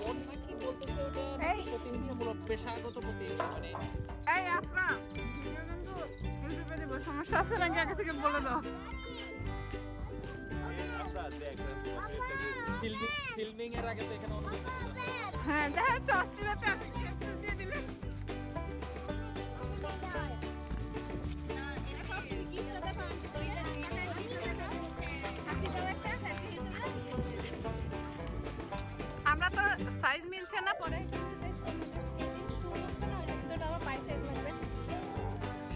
ওর নাকি বলতেছে ওটা প্রতিহিংসামূলক পেশাগত প্রতিহিংসা মানে এই আপনা ভিডিও কিন্তু ইউটিউবে দেব, সমস্যা আছে নাকি আগে থেকে বলে দাও। ফিল্মিং এর আগে তো এখানে অনুমতি ছিল না। হ্যাঁ দেখা যাচ্ছে অস্ট্রেলিয়াতে আছে, কেস দিয়ে দিবেন। আমরা তো সাইজ মিলছে না পরে,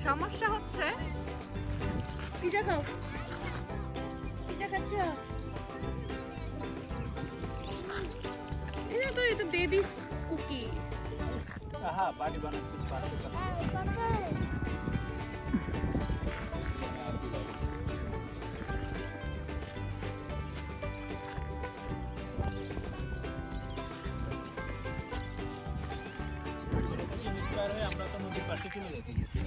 সমস্যা হচ্ছে পিজা খাও, পিজা খাচ্ছ? এটা তো এটা বেবি কুকিজ। হ্যাঁ বাড়ি বানাতে পারছে আমরা তো নদীর পাশে চলে যেতে গেছি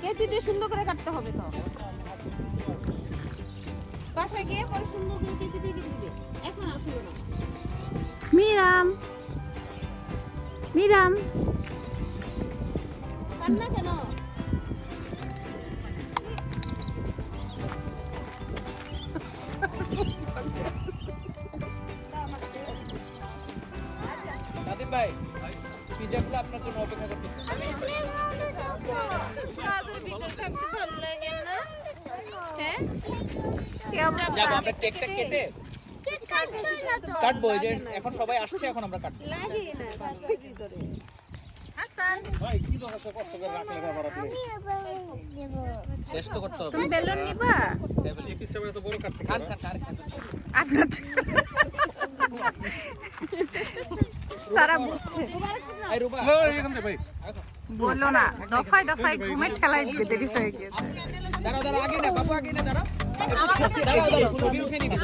কেচি দিয়ে সুন্দর করে কাটতে হবে তো, বাসায় গিয়ে পরে সুন্দর করে কেচি দিয়ে কেটে দিবে। এখন আর শুরু না। মিরাম মিরাম কান্না কেন? নাদিম ভাই পিজাগুলো আপনার জন্য অপেক্ষা করতেছে। যাবো আমরা কেকটা কেটে কাটবো, এই যে এখন সবাই আসছে, এখন আমরা কাটবো। শেষ তো করতে হবে। তুমি বেলুন নিবা? খান খান খান খান। তারা বুঝছে, এই রুবা বললো না দফায় দফায় ঘুমের ঠেলায় দিতে দেরি হয়ে গেছে। দাঁড়াও দাঁড়াও, আগে না বাবু, আগে না, দাঁড়াও দাঁড়াও দাঁড়াও, ছবি উঠে নিবি,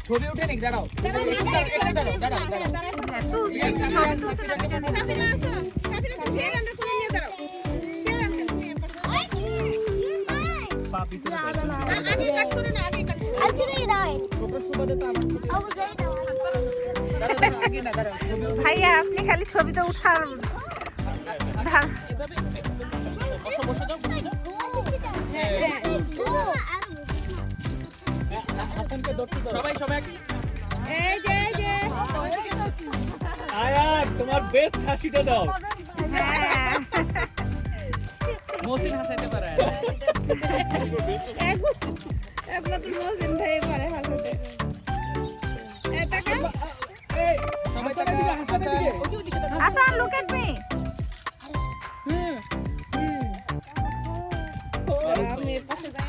ছবি উঠে নিক, দাঁড়াও দাঁড়াও দাঁড়াও ভাইয়া আপনি খালি ছবিতে উঠার সবাই সবাই এই যে এই যে আয়া তোমার বেস্ট হাসিটা দাও। মহসিন হাসাইতে পারে, একমাত্র মহসিন ভাই পারে হাসাতে। এই টাকা এই সবাই টাকা হাসান লুক এট মি। আমি পাশে যাই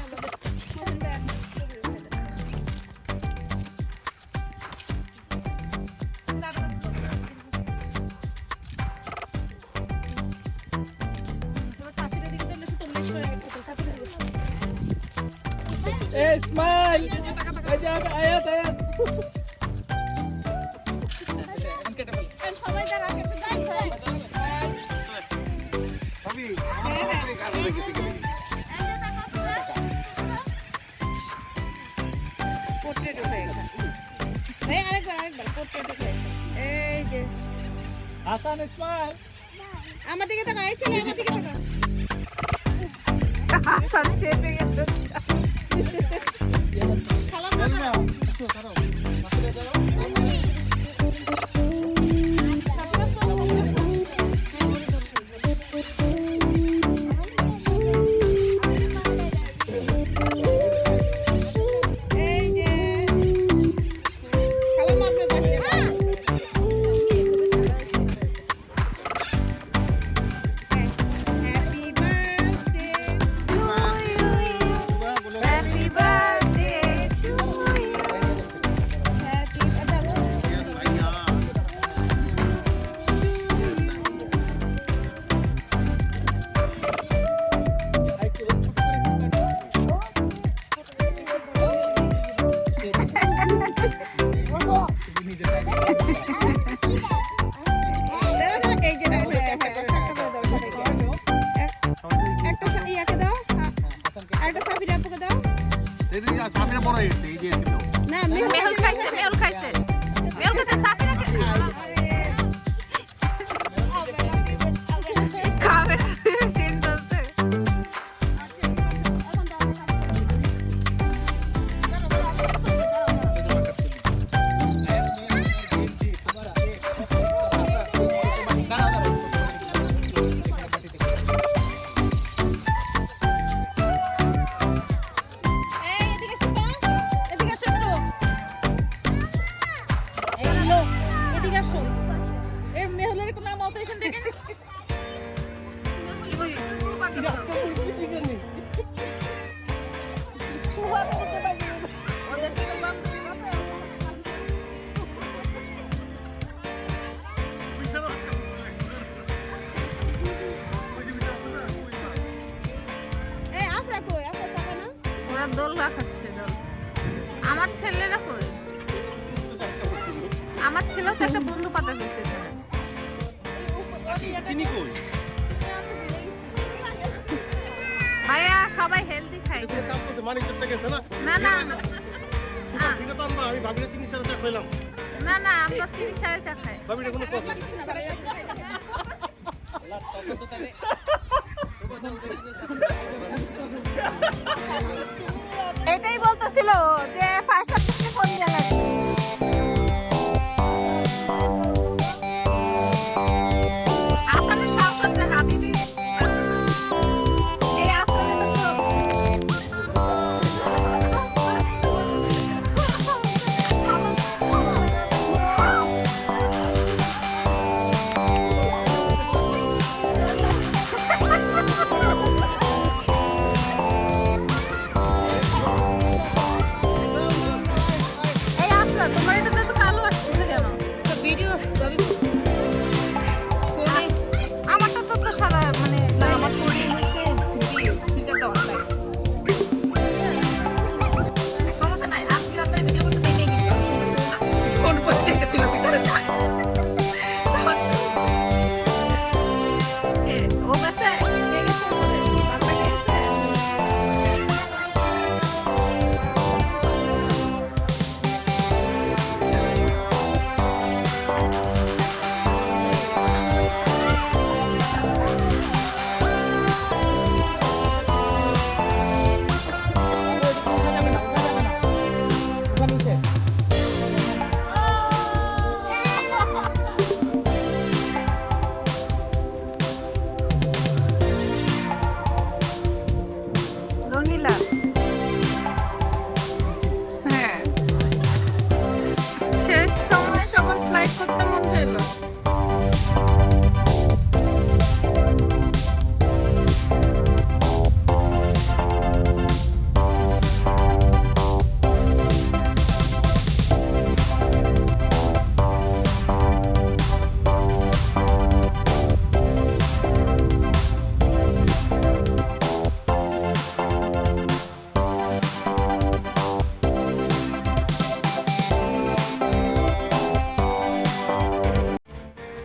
এই স্মাইল, এই যে আয়াত আয়াত সবাই যারা কেটে দেয় পোর্ট্রেট উঠে গেছে। এই আরেকবার পোর্ট্রেট উঠে এই যে হাসান স্মাইল। আমার দিকে তাকাও, এই ছেলে আমার দিকে তাকাও। হাসান চেপে গেছে। খালাম না একটু নামাও তো এখান থেকে ওরা দোল রাখাচ্ছে দোল। আমার ছেলেরা কই? আমার ছেলেও তো একটা বন্ধু পাতা হয়েছে ভাইয়া, সবাই হেলদি খাই। না না না না, আমরা 3 সাড়ে 4 খাই। এটাই বলতেছিল যে ফায়ার সার্ভিসকে ফোন দেওয়া লাগবে।